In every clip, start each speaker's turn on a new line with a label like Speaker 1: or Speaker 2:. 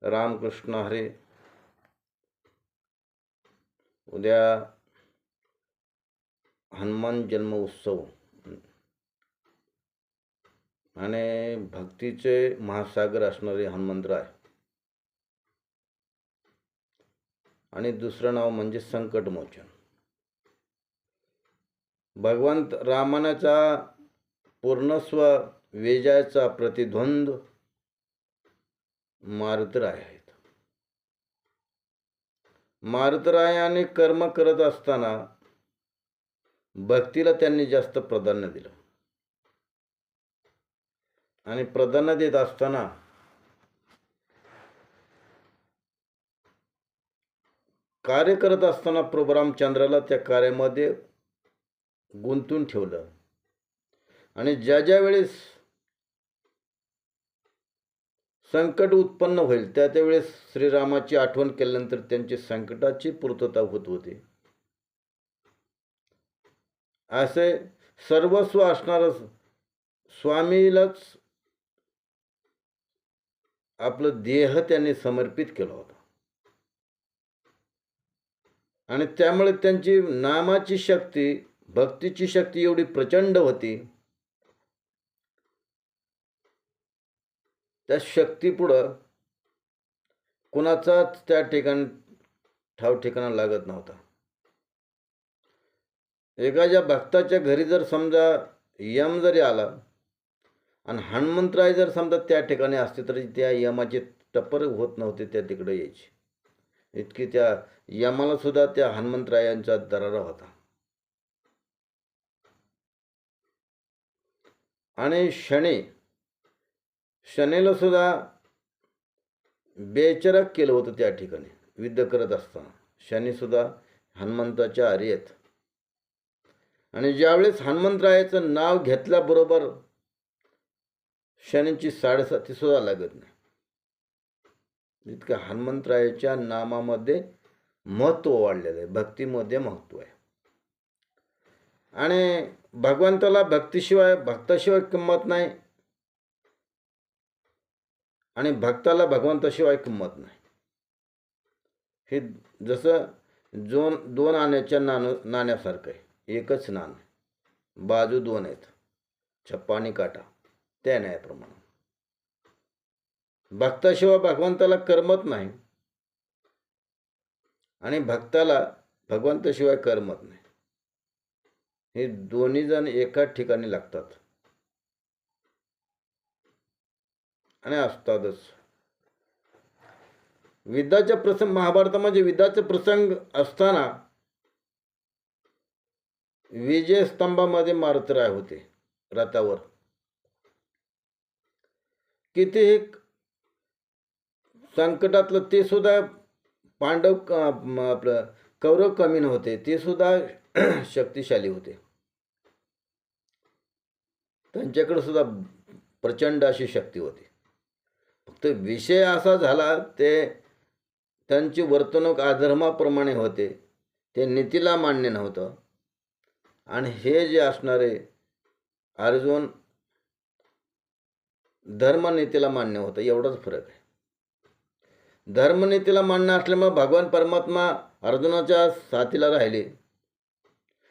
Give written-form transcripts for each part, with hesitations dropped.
Speaker 1: रामकृष्ण हरे. उद्या हनुमान जन्म उत्सव आणि भक्तीचे महासागर असणारे हनुमंतराय, आणि दुसरं नाव म्हणजे संकटमोचन. भगवंत रामानाचा पूर्णस्व विजयाचा प्रतिद्वंद मारुतराय आहेत. मारुतरायाने कर्म करत असताना भक्तीला त्यांनी जास्त प्राधान्य दिलं, आणि प्राधान्य देत असताना कार्य करत असताना प्रभू रामचंद्राला त्या कार्यामध्ये गुंतून ठेवलं. आणि ज्या वेळेस संकट उत्पन्न होईल त्यावेळेस श्रीरामाची आठवण केल्यानंतर त्यांची संकटाची पूर्तता होत होती. असे सर्वस्व असणारं स्वामीलाच आपलं देह त्यांनी समर्पित केला होता. आणि त्यामुळे त्यांची नामाची शक्ती, भक्तीची शक्ती एवढी प्रचंड होती, त्या शक्तीपुढं कुणाचाच त्या ठिकाणी ठाव ठिकाणा लागत नव्हता. एखाद्या भक्ताच्या घरी जर समजा यम जरी आला आणि हनुमंतराय जर समजा त्या ठिकाणी असते तरी त्या यमाचे टप्पर होत नव्हते, त्या तिकडे यायचे. इतकी त्या यमाला सुद्धा त्या हनुमंतरायांचा दरारा होता. आणि शनीला सुद्धा बेचरक केलं होतं त्या ठिकाणी युद्ध करत असताना. शनी सुद्धा हनुमंताच्या आरी आहेत. आणि ज्यावेळेस हनुमंतरायाचं नाव घेतल्याबरोबर शनीची साडेसाती सुद्धा लागत नाही. इतकं हनुमंतरायाच्या नामामध्ये महत्त्व वाढलेलं आहे, भक्तीमध्ये महत्त्व आहे. आणि भगवंताला भक्ताशिवाय किंमत नाही, आणि भक्ताला भगवंताशिवाय किंमत नाही. हे जसं दोन आण्याच्या नाण्यासारखं आहे. एकच नाणं, बाजू दोन आहेत, छप्पा आणि काटा. त्या न्यायाप्रमाणे भक्ताशिवाय भगवंताला करमत नाही, आणि भक्ताला भगवंताशिवाय करमत नाही. हे दोन्ही जण एकाच ठिकाणी लागतात आणि असतातच. युद्धाचा प्रसंग, महाभारतामध्ये युद्धाचे प्रसंग असताना विजयस्तंभामध्ये मारुतराय होते रथावर. कितीही संकटातलं ते सुद्धा पांडव आपलं कौरव कमी नव्हते, ते सुद्धा शक्तिशाली होते. त्यांच्याकडे सुद्धा प्रचंड अशी शक्ती होती. फक्त विषय असा झाला, ते त्यांची वर्तणूक अधर्माप्रमाणे होते, ते नीतीला मान्य नव्हतं. आणि हे जे असणारे अर्जुन धर्मनीतीला मान्य होतं, एवढाच फरक आहे. धर्मनीतीला मान्य असल्यामुळे भगवान परमात्मा अर्जुनाच्या साथीला राहिले,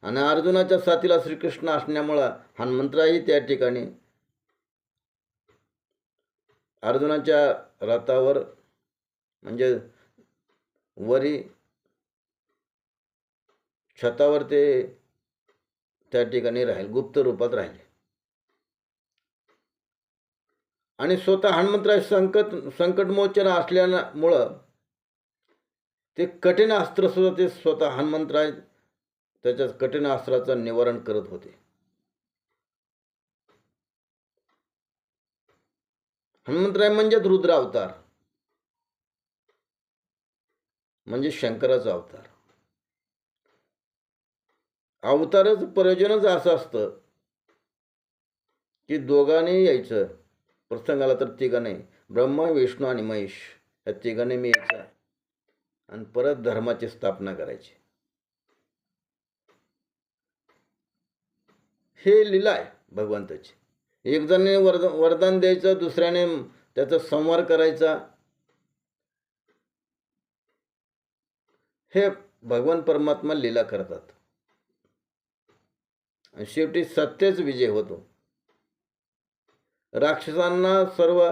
Speaker 1: आणि अर्जुनाच्या साथीला श्रीकृष्ण असल्यामुळं हनुमंतरायही त्या ठिकाणी अर्जुनाच्या रथावर म्हणजे वरी छतावर ते त्या ठिकाणी राहिले, गुप्त रूपात राहिले. आणि स्वतः हनुमंतराय संकटमोचन असल्यामुळं ते कठीण अस्त्र सुद्धा ते स्वतः हनुमंतराय त्याच्या कठीण अस्त्राचं निवारण करत होते. हनुमंतराय म्हणजेच रुद्र अवतार, म्हणजे शंकराचा अवतार. अवतारच प्रयोजनच असं असतं की दोघांनी यायचं. प्रसंगाला तर तिघांनी, ब्रह्मा विष्णू आणि महेश, या तिघांनी मी यायचं आणि परत धर्माची स्थापना करायची. हे लीला आहे भगवंताची. एक जणाने वरदान द्यायचं, दुसऱ्याने त्याचा संहार करायचा, हे भगवान परमात्मा लीला करतात. आणि शेवटी सत्यच विजय होतो. राक्षसांना सर्व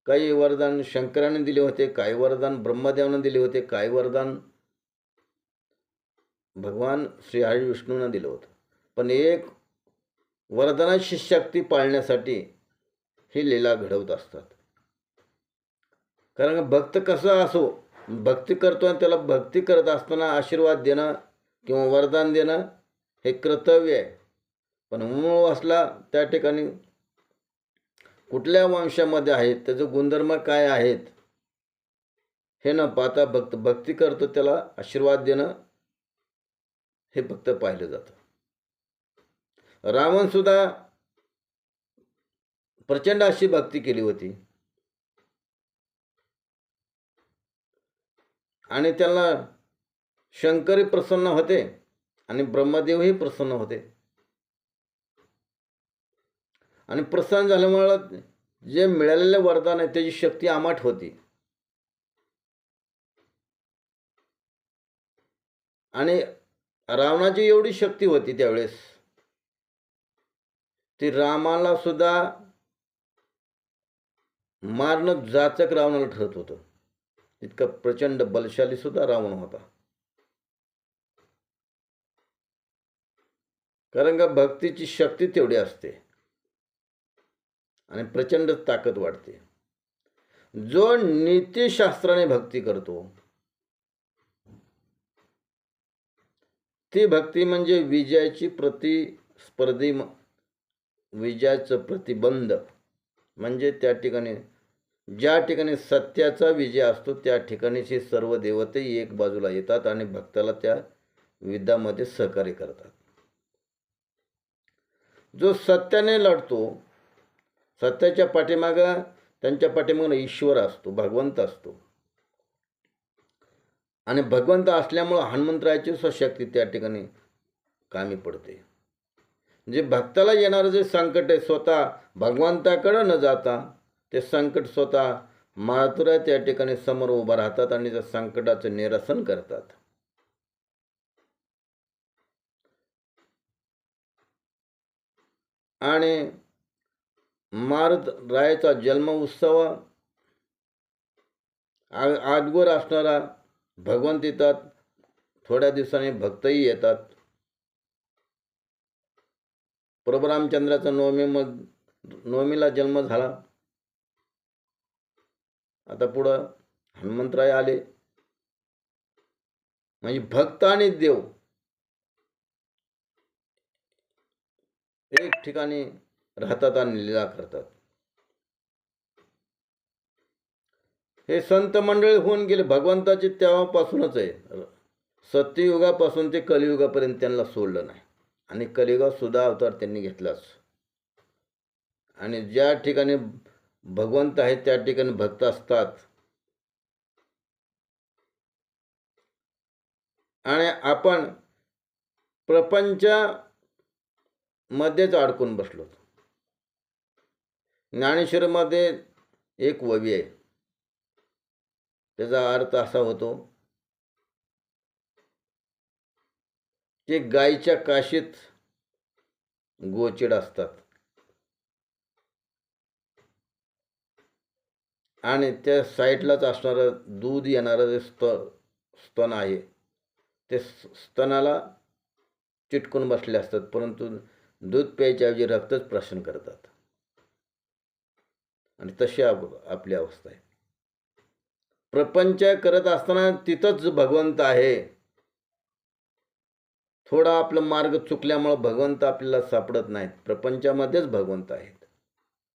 Speaker 1: काही वरदान शंकराने दिले होते, काही वरदान ब्रह्मदेवाने दिले होते, काही वरदान भगवान श्री हरी विष्णूंना दिलं होतं. पण एक वरदानाची शक्ती पाळण्यासाठी ही लीला घडवत असतात. कारण भक्त कसा असो, भक्ती करतो आणि त्याला भक्ती करत असताना आशीर्वाद देणं किंवा वरदान देणं हे कर्तव्य आहे. पण मूळ असला त्या ठिकाणी कुठल्या वंशामध्ये आहेत, त्याचं गुणधर्म काय आहेत हे न पाहता भक्ती करतो, त्याला आशीर्वाद देणं हे फक्त पाहिलं जातं. रावण सुद्धा प्रचंड अशी भक्ती केली होती आणि त्याला शंकरही प्रसन्न होते आणि ब्रह्मदेवही प्रसन्न होते. आणि प्रसन्न झाल्यामुळं जे मिळालेले वरदान आहे त्याची शक्ती अमाट होती. आणि रावणाची एवढी शक्ती होती त्यावेळेस, ती रामाला सुद्धा मारणं जाचक रावणाला ठरत होतं. इतका प्रचंड बलशाली सुद्धा रावण होता. कारण का भक्तीची शक्ती तेवढी असते आणि प्रचंड ताकद वाढते. जो नीतिशास्त्राने भक्ती करतो ती भक्ती म्हणजे विजयाची प्रतिस्पर्धी, विजयाचं प्रतिबंध. म्हणजे त्या ठिकाणी ज्या ठिकाणी सत्याचा विजय असतो त्या ठिकाणीचे सर्व देवते एक बाजूला येतात आणि भक्ताला त्या युद्धामध्ये सहकार्य करतात. जो सत्याने लढतो, सत्याच्या पाठीमागं त्यांच्या पाठीमागं ईश्वर असतो, भगवंत असतो. आणि भगवंत असल्यामुळं हनुमंतरायाची शक्ती त्या ठिकाणी कामी पडते. जे भक्ताला येणारं जे संकट आहे, स्वतः भगवंताकडे न जाता ते संकट स्वतः मातुरा त्या ठिकाणी समोर उभा राहतात आणि त्या संकटाचं निरसन करतात. आणि मारुत रायाचा जन्म उत्सव आजवर असणारा भगवंत येतात, थोड्या दिवसांनी भक्तही येतात. प्रभू रामचंद्राचा नवमीला जन्म झाला. आता पुढं हनुमंतराय आले. म्हणजे भक्त आणि देव एक ठिकाणी राहतात आणि लीला करतात. हे संत मंडळी होऊन गेले भगवंताचे तेव्हापासूनच आहे. सत्ययुगापासून ते कलियुगापर्यंत त्यांना सोडलं नाही. आणि कलियुगात सुद्धा अवतार त्यांनी घेतलाच. आणि ज्या ठिकाणी भगवंत आहेत त्या ठिकाणी भक्त असतात. आणि आपण प्रपंचामध्येच अडकून बसलो. ज्ञानेश्वरीमध्ये एक ओवी आहे, त्याचा अर्थ असा होतो की गायीच्या काशीत गोचिड असतात आणि त्या साईडलाच असणारं दूध येणारं जे स्तन आहे ते स्तनाला चिटकून बसले असतात, परंतु दूध प्यायच्याऐवजी रक्तच प्राशन करतात. आणि तशी आपली अवस्था आहे. प्रपंच करत असताना तिथंच भगवंत आहे. थोडा आपला मार्ग चुकल्यामुळं भगवंत आपल्याला सापडत नाहीत. प्रपंचामध्येच भगवंत आहेत,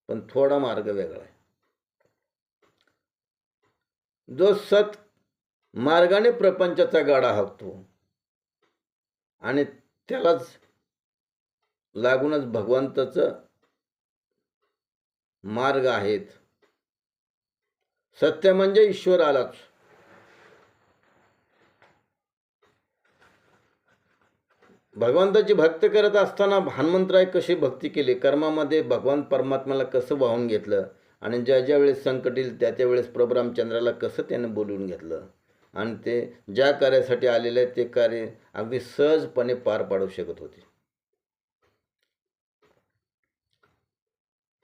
Speaker 1: पण थोडा मार्ग वेगळा आहे. जो सत मार्गाने प्रपंचाचा गाडा हाकतो आणि त्यालाच लागूनच भगवंताचं मार्ग आहेत. सत्य म्हणजे ईश्वर आलाच. भगवंताची भक्ती करत असताना हनुमंतराय कशी भक्ती केली, कर्मामध्ये भगवान परमात्म्याला कसं वाहून घेतलं आणि ज्या ज्या वेळेस संकट येईल त्या त्यावेळेस प्रभू रामचंद्राला कसं त्यानं बोलवून घेतलं, आणि ते ज्या कार्यासाठी आलेले आहेत ते कार्य अगदी सहजपणे पार पाडू शकत होते.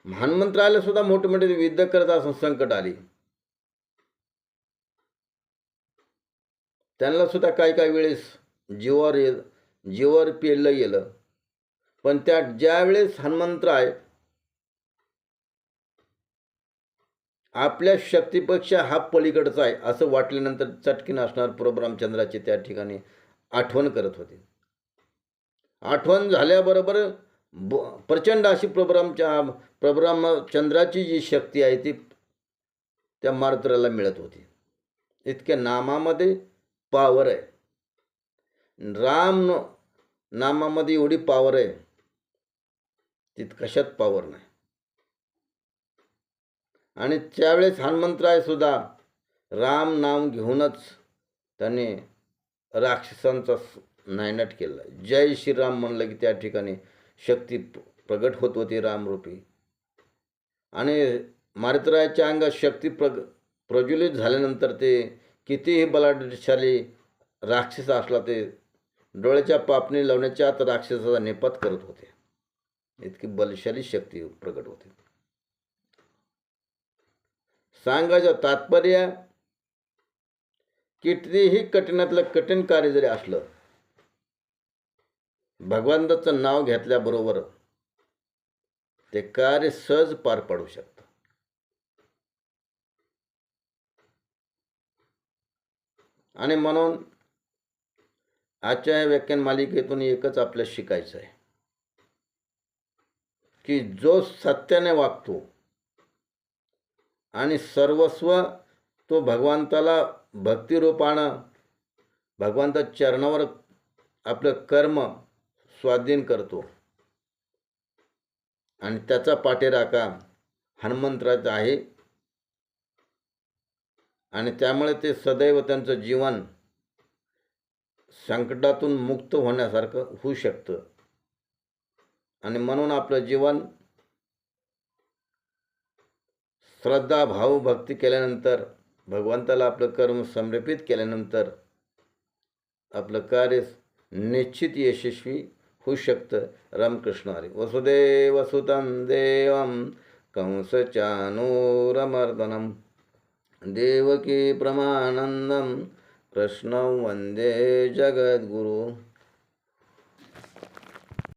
Speaker 1: हनुमंतरायाला सुद्धा मोठे मोठे युद्ध करत असं संकट आली. त्यांना सुद्धा काही वेळेस जीवावर पेरलं गेलं. पण ज्या वेळेस हनुमंतराय आपल्या शक्तीपेक्षा हा पलीकडचा आहे असं वाटल्यानंतर चटकीन असणार प्रभू रामचंद्राची त्या ठिकाणी आठवण करत होते. आठवण झाल्याबरोबर प्रचंड अशी प्रभू रामचंद्राची जी शक्ती आहे ती त्या मारुतीला मिळत होती. इतक्या नामामध्ये पावर आहे. राम नामामध्ये एवढी पावर आहे, तित कशात पावर नाही. आणि त्यावेळेस हनुमंतराय सुद्धा राम नाम घेऊनच त्याने राक्षसांचा नायनाट केला. जय श्रीराम म्हणलं की त्या ठिकाणी शक्ती प्रगट होत होती रामरूपी. आणि मारुतीरायाच्या अंगात शक्ती प्रज्वलित झाल्यानंतर ते कितीही बलाढ्यशाली राक्षस असला ते डोळ्याच्या पापणी लावण्याच्या आत राक्षसाचा निपात करत होते. इतकी बलशाली शक्ती प्रगट होते. सांगायचं तात्पर्य, कितीही कठीणातलं कठीण कार्य जरी असलं, भगवंताचं नाव घेतल्याबरोबर ते कार्य सहज पार पाडू शकतं. आणि म्हणून आजच्या या व्याख्यान मालिकेतून एकच आपल्याला शिकायचं आहे की जो सत्याने वागतो आणि सर्वस्व तो भगवंताला भक्तिरूपानं भगवंताच्या चरणावर आपलं कर्म स्वाधीन करतो आणि त्याचा पाठीराखा हनुमंतराचा आहे. आणि त्यामुळे ते सदैव त्यांचं जीवन संकटातून मुक्त होण्यासारखं होऊ शकतं. आणि म्हणून आपलं जीवन श्रद्धा भाव भक्ती केल्यानंतर, भगवंताला आपलं कर्म समर्पित केल्यानंतर आपलं कार्य निश्चित यशस्वी होऊ शकतं. रामकृष्ण हरी. वसुदेवसुतं देवं कंसचानूरमर्दनं देवकी परमानंदं कृष्णं वंदे जगद्गुरु.